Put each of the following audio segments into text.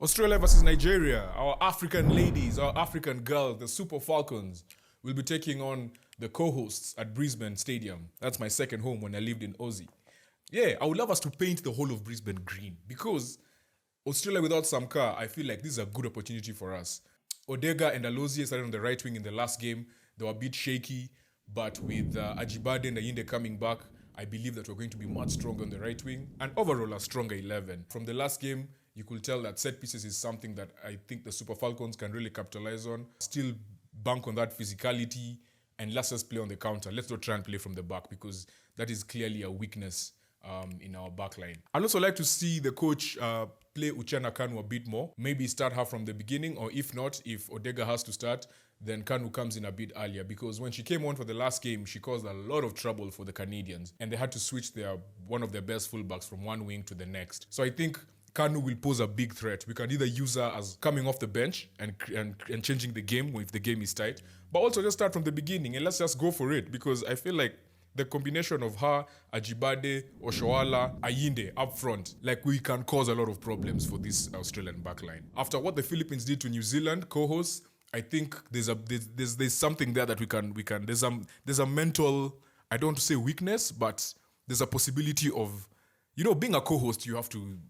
Australia versus Nigeria. Our African ladies, our African girls, the Super Falcons, will be taking on the co-hosts at Brisbane Stadium. That's my second home when I lived in Aussie. Yeah, I would love us to paint the whole of Brisbane green because Australia without Sam Kerr, I feel like this is a good opportunity for us. Odega and Alozie started on the right wing in the last game. They were a bit shaky, but with Ajibade and Ayinde coming back, I believe that we're going to be much stronger on the right wing and overall a stronger 11. From the last game, you could tell that set pieces is something that I think the Super Falcons can really capitalize on. Still bank on that physicality and let's just play on the counter. Let's not try and play from the back because that is clearly a weakness in our backline. I'd also like to see the coach play Uchenna Kanu a bit more. Maybe start her from the beginning, or if not, if Odega has to start, then Kanu comes in a bit earlier because when she came on for the last game, she caused a lot of trouble for the Canadians and they had to switch one of their best fullbacks from one wing to the next. So I think Kanu will pose a big threat. We can either use her as coming off the bench and changing the game if the game is tight, but also just start from the beginning and let's just go for it because I feel like the combination of her, Ajibade, Oshoala, Ayinde up front, like we can cause a lot of problems for this Australian backline. After what the Philippines did to New Zealand co-hosts, I think there's something there that we can there's a mental, I don't want to say weakness, but there's a possibility of, being a co-host,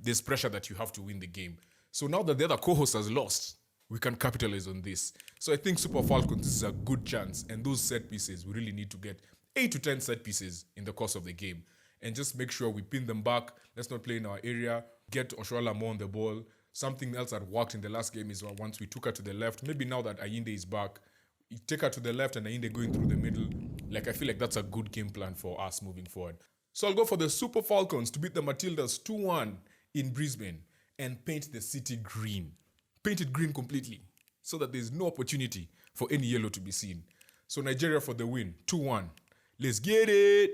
there's pressure that you have to win the game. So now that the other co-host has lost, we can capitalize on this. So I think Super Falcons, this is a good chance. And those set pieces, we really need to get 8 to 10 set pieces in the course of the game. And just make sure we pin them back. Let's not play in our area. Get Oshoala more on the ball. Something else that worked in the last game is once we took her to the left. Maybe now that Ayinde is back, you take her to the left and Ayinde going through the middle. Like, I feel like that's a good game plan for us moving forward. So I'll go for the Super Falcons to beat the Matildas 2-1 in Brisbane and paint the city green. Paint it green completely so that there's no opportunity for any yellow to be seen. So Nigeria for the win, 2-1. Let's get it!